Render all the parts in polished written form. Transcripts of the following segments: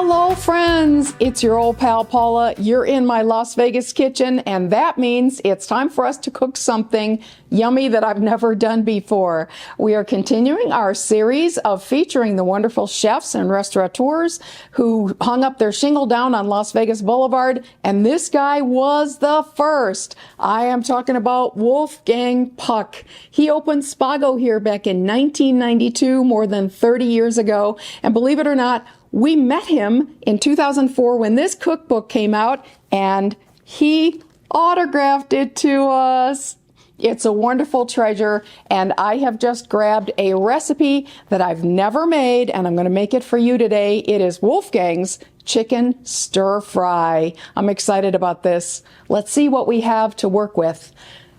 Hello friends, it's your old pal Paula. You're in my Las Vegas kitchen, and that means it's time for us to cook something yummy that I've never done before. We are continuing our series of featuring the wonderful chefs and restaurateurs who hung up their shingle down on Las Vegas Boulevard, and this guy was the first. I am talking about Wolfgang Puck. He opened Spago here back in 1992, more than 30 years ago, and believe it or not, we met him in 2004 when this cookbook came out, and he autographed it to us. It's a wonderful treasure, and I have just grabbed a recipe that I've never made, and I'm going to make it for you today. It is Wolfgang's chicken stir fry. I'm excited about this. Let's see what we have to work with.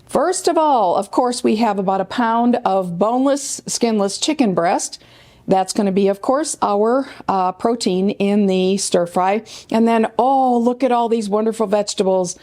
First of all, of course, we have about a pound of boneless, skinless chicken breast. That's going to be, of course, our protein in the stir fry. And then, oh, look at all these wonderful vegetables.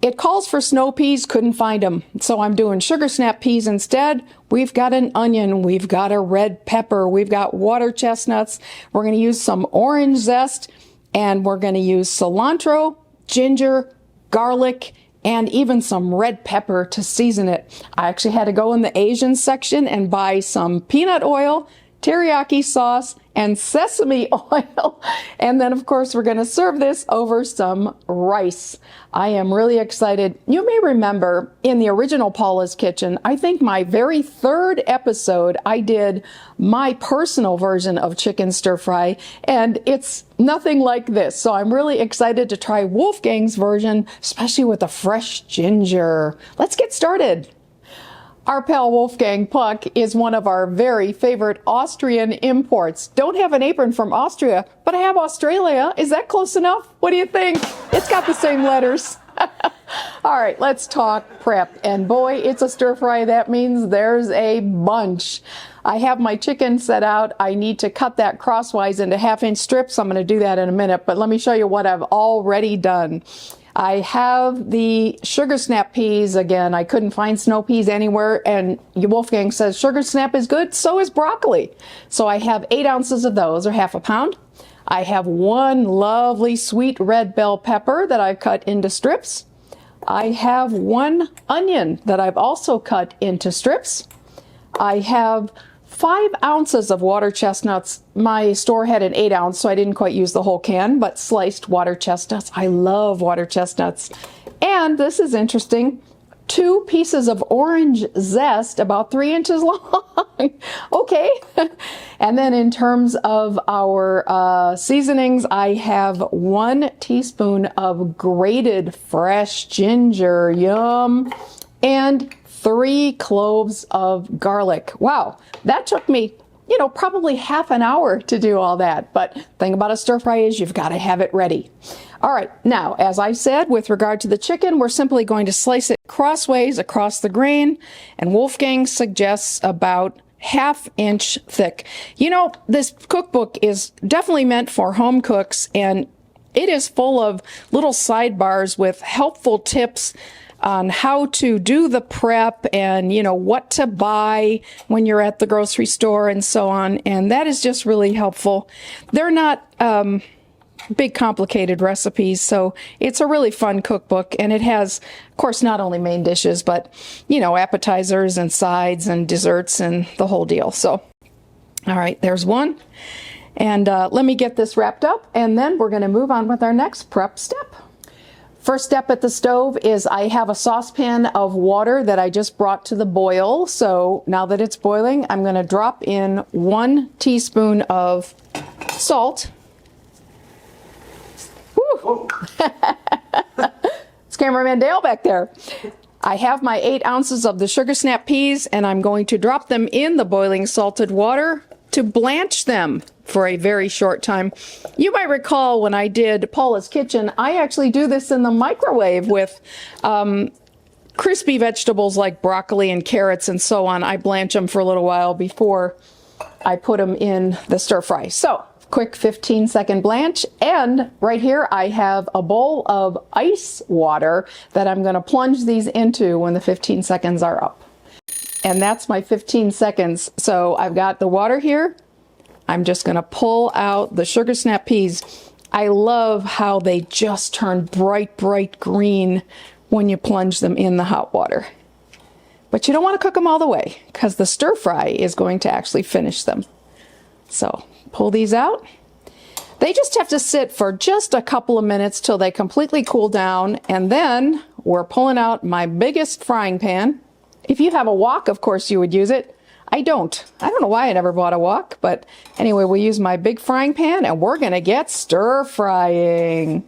It calls for snow peas, couldn't find them. So I'm doing sugar snap peas instead. We've got an onion, we've got a red pepper, we've got water chestnuts. We're going to use some orange zest, and we're going to use cilantro, ginger, garlic, and even some red pepper to season it. I actually had to go in the Asian section and buy some peanut oil, teriyaki sauce, and sesame oil. And then, of course, we're going to serve this over some rice. I am really excited. You may remember in the original Paula's Kitchen, I think my very third episode, I did my personal version of chicken stir fry, and it's nothing like this. So I'm really excited to try Wolfgang's version, especially with the fresh ginger. Let's get started. Our pal Wolfgang Puck is one of our very favorite Austrian imports. Don't have an apron from Austria, but I have Australia. Is that close enough? What do you think? It's got the same letters. All right, let's talk prep. And boy, it's a stir fry. That means there's a bunch. I have my chicken set out. I need to cut that crosswise into half-inch strips. I'm going to do that in a minute, but let me show you what I've already done. I have the sugar snap peas. Again, I couldn't find snow peas anywhere, and Wolfgang says sugar snap is good, so is broccoli. So I have 8 ounces of those, or half a pound. I have 1 lovely sweet red bell pepper that I've cut into strips. I have 1 onion that I've also cut into strips. I have 5 ounces of water chestnuts. My store had an 8 ounce, so I didn't quite use the whole can, but sliced water chestnuts. I love water chestnuts. And this is interesting, 2 pieces of orange zest, about 3 inches long. Okay. And then in terms of our seasonings, I have 1 teaspoon of grated fresh ginger. Yum. And 3 cloves of garlic. Wow, that took me, probably half an hour to do all that. But thing about a stir fry is you've got to have it ready. All right, now, as I said, with regard to the chicken, we're simply going to slice it crossways across the grain, and Wolfgang suggests about half-inch thick. This cookbook is definitely meant for home cooks, and it is full of little sidebars with helpful tips on how to do the prep and, what to buy when you're at the grocery store and so on. And that is just really helpful. They're not big, complicated recipes, so it's a really fun cookbook. And it has, of course, not only main dishes, but, appetizers and sides and desserts and the whole deal. So, all right, there's one. And let me get this wrapped up, and then we're going to move on with our next prep step. First step at the stove is I have a saucepan of water that I just brought to the boil. So now that it's boiling, I'm going to drop in 1 teaspoon of salt. Woo. It's cameraman Dale back there. I have my 8 ounces of the sugar snap peas, and I'm going to drop them in the boiling salted water to blanch them for a very short time. You might recall when I did Paula's Kitchen, I actually do this in the microwave with crispy vegetables like broccoli and carrots and so on. I blanch them for a little while before I put them in the stir fry. So, quick 15-second blanch, and right here I have a bowl of ice water that I'm going to plunge these into when the 15 seconds are up. And that's my 15 seconds. So I've got the water here. I'm just going to pull out the sugar snap peas. I love how they just turn bright, bright green when you plunge them in the hot water. But you don't want to cook them all the way because the stir fry is going to actually finish them. So pull these out. They just have to sit for just a couple of minutes till they completely cool down, and then we're pulling out my biggest frying pan. If you have a wok, of course you would use it. I don't know why I never bought a wok, but anyway, we use my big frying pan and we're gonna get stir frying.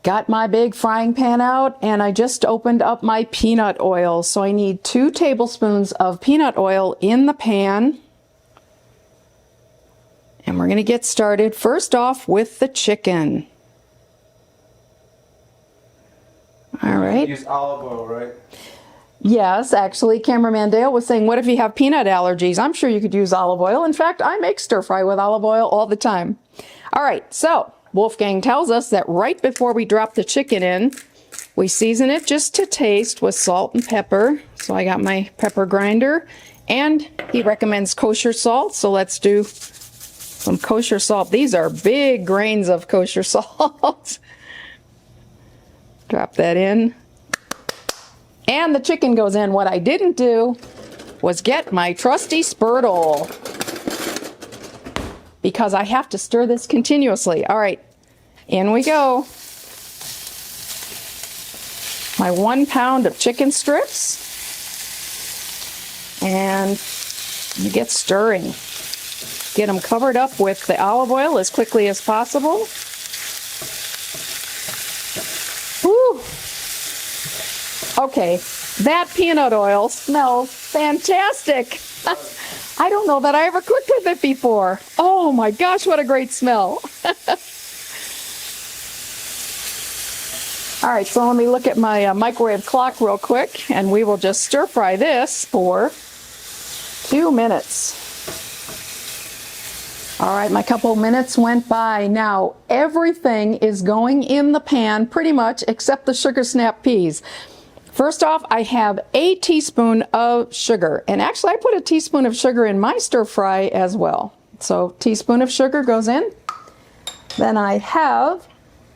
Got my big frying pan out and I just opened up my peanut oil. So I need 2 tablespoons of peanut oil in the pan. And we're going to get started first off with the chicken. All right. Use olive oil, right? Yes, actually, Cameraman Dale was saying, what if you have peanut allergies? I'm sure you could use olive oil. In fact, I make stir fry with olive oil all the time. All right, so Wolfgang tells us that right before we drop the chicken in, we season it just to taste with salt and pepper. So I got my pepper grinder, and he recommends kosher salt. So let's do some kosher salt. These are big grains of kosher salt. Drop that in. And the chicken goes in. What I didn't do was get my trusty spurtle because I have to stir this continuously. All right, in we go. My 1 pound of chicken strips. And you get stirring. Get them covered up with the olive oil as quickly as possible. Woo! Okay, that peanut oil smells fantastic. I don't know that I ever cooked with it before. Oh my gosh, what a great smell. All right, so let me look at my microwave clock real quick, and we will just stir fry this for 2 minutes. All right, my couple minutes went by. Now, everything is going in the pan pretty much except the sugar snap peas. First off, I have a teaspoon of sugar, and actually I put a teaspoon of sugar in my stir fry as well. So, teaspoon of sugar goes in. Then I have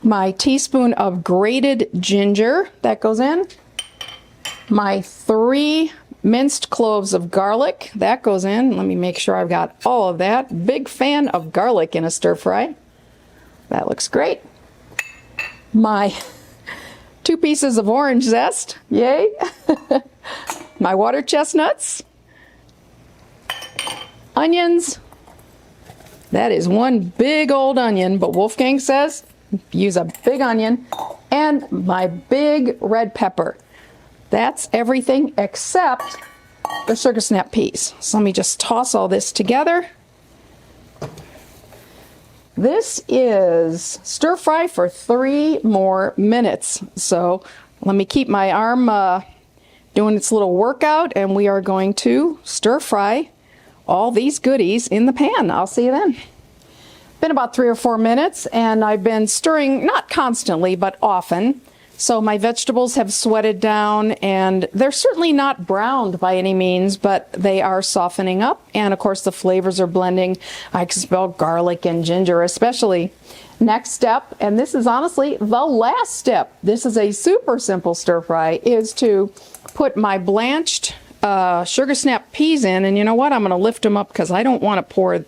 my teaspoon of grated ginger that goes in. My 3 minced cloves of garlic, that goes in. Let me make sure I've got all of that. Big fan of garlic in a stir fry. That looks great. My 2 pieces of orange zest, yay. My water chestnuts. Onions. That is 1 big old onion, but Wolfgang says use a big onion. And my big red pepper. That's everything except the sugar snap peas. So let me just toss all this together. This is stir fry for 3 more minutes. So let me keep my arm doing its little workout, and we are going to stir fry all these goodies in the pan. I'll see you then. Been about 3 or 4 minutes, and I've been stirring, not constantly, but often. So my vegetables have sweated down, and they're certainly not browned by any means, but they are softening up. And of course the flavors are blending. I can smell garlic and ginger especially. Next step, and this is honestly the last step, this is a super simple stir fry, is to put my blanched sugar snap peas in. And you know what? I'm going to lift them up because I don't want to pour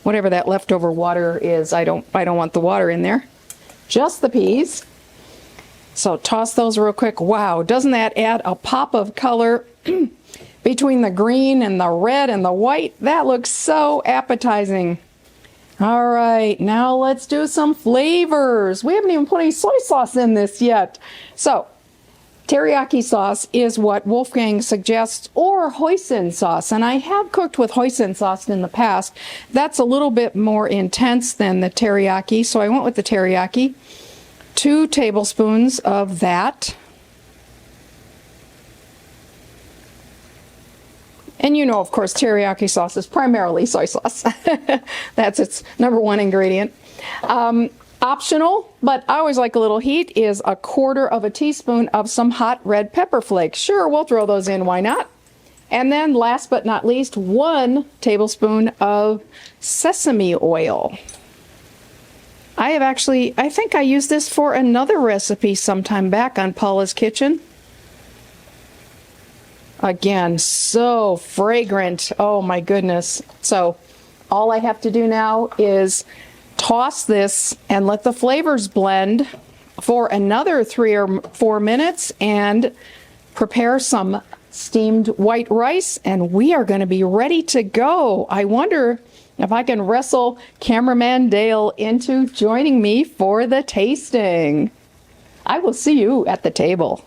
whatever that leftover water is. I don't want the water in there. Just the peas. So toss those real quick. Wow, doesn't that add a pop of color between the green and the red and the white? That looks so appetizing. All right, now let's do some flavors. We haven't even put any soy sauce in this yet. So, teriyaki sauce is what Wolfgang suggests, or hoisin sauce. And I have cooked with hoisin sauce in the past. That's a little bit more intense than the teriyaki, so I went with the teriyaki. 2 tablespoons of that. And you know, of course, teriyaki sauce is primarily soy sauce. That's its #1 ingredient. Optional, but I always like a little heat, is 1/4 teaspoon of some hot red pepper flakes. Sure, we'll throw those in, why not? And then last but not least, 1 tablespoon of sesame oil. I think I used this for another recipe sometime back on Paula's Kitchen. Again, so fragrant. Oh my goodness. So all I have to do now is toss this and let the flavors blend for another 3 or 4 minutes and prepare some steamed white rice, and we are going to be ready to go. I wonder if I can wrestle cameraman Dale into joining me for the tasting. I will see you at the table.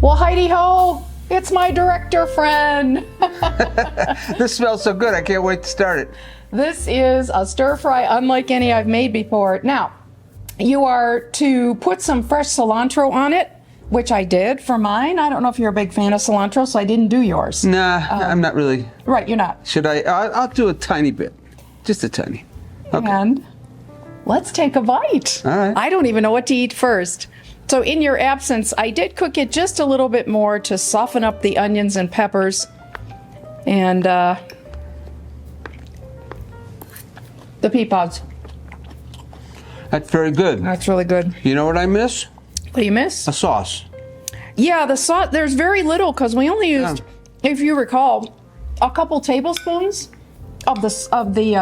Well, Heidi ho, it's my director friend. This smells so good, I can't wait to start it. This is a stir fry unlike any I've made before. Now, you are to put some fresh cilantro on it, which I did for mine. I don't know if you're a big fan of cilantro, so I didn't do yours. Nah, I'm not really. Right, you're not. Should I? I'll do a tiny bit. Just a tiny. Okay. And let's take a bite. All right. I don't even know what to eat first. So in your absence, I did cook it just a little bit more to soften up the onions and peppers. And the pea pods. That's very good. That's really good. You know what I miss? What do you miss? A sauce. Yeah, the sauce, there's very little because we only used, if you recall, a couple tablespoons of the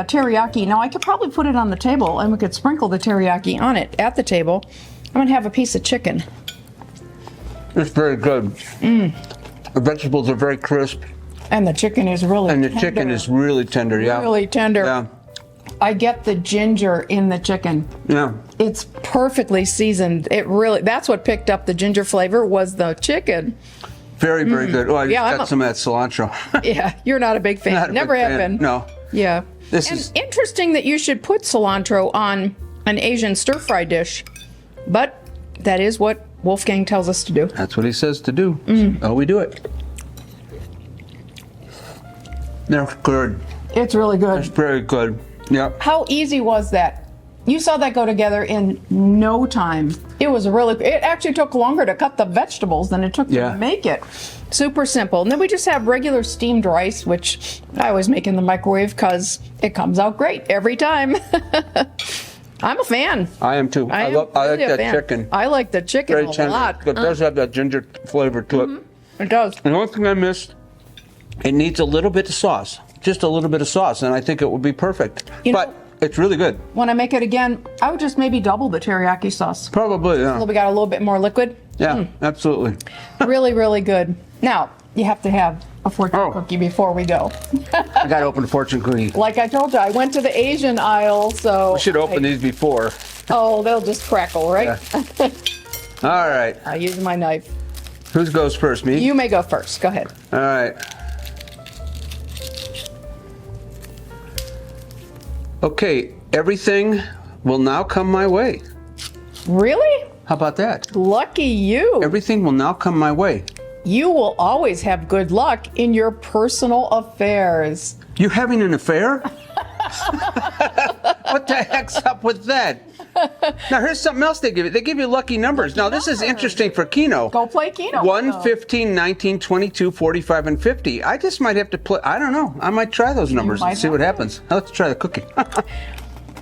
teriyaki. Now I could probably put it on the table and we could sprinkle the teriyaki on it at the table. I'm gonna have a piece of chicken. It's very good. The vegetables are very crisp. And the chicken is really And the tender. chicken is really tender, yeah. Really tender. Yeah. I get the ginger in the chicken. Yeah. It's perfectly seasoned. It really, that's what picked up the ginger flavor was the chicken. Very, very good. Oh, I just Yeah, got some of that cilantro. Yeah, you're not a big fan. Not a Never big have fan, been. no. Yeah. This and is- interesting that you should put cilantro on an Asian stir-fry dish, but that is what Wolfgang tells us to do. That's what he says to do. Oh, we do it. They're good. It's really good. It's very good. Yeah. How easy was that? You saw that go together in no time. It was really, it actually took longer to cut the vegetables than it took to make it. Super simple. And then we just have regular steamed rice, which I always make in the microwave because it comes out great every time. I'm a fan. I am too. I like really a that fan. chicken. I like the chicken Very a tender. lot. It does have that ginger flavor to it. It does. The only thing I missed, it needs a little bit of sauce. Just a little bit of sauce, and I think it would be perfect. You but know, it's really good. when I make it again, I would just maybe double the teriyaki sauce. Probably, yeah. We got a little bit more liquid. Yeah, absolutely. Really, really good. Now, you have to have a fortune cookie before we go. I got to open the fortune cookie. Like I told you, I went to the Asian aisle, so... We should open these before. Oh, they'll just crackle, right? Yeah. All right. I use my knife. Who goes first, me? You may go first. Go ahead. All right. Okay, everything will now come my way. Really? How about that? Lucky you. Everything will now come my way. You will always have good luck in your personal affairs. You having an affair? What the heck's up with that? Now here's something else they give you. They give you lucky numbers. Now this is interesting for Keno. Go play Keno. 1, 15, 19, 22, 45, and 50. I just might have to play. I don't know. I might try those numbers and see what happens. Now, let's try the cookie.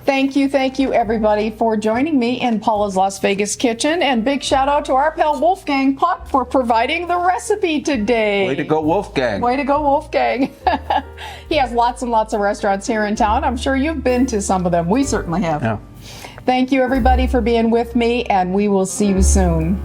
Thank you, everybody, for joining me in Paula's Las Vegas Kitchen. And big shout out to our pal Wolfgang Puck for providing the recipe today. Way to go, Wolfgang. Way to go, Wolfgang. He has lots and lots of restaurants here in town. I'm sure you've been to some of them. We certainly have. Yeah. Thank you, everybody, for being with me, and we will see you soon.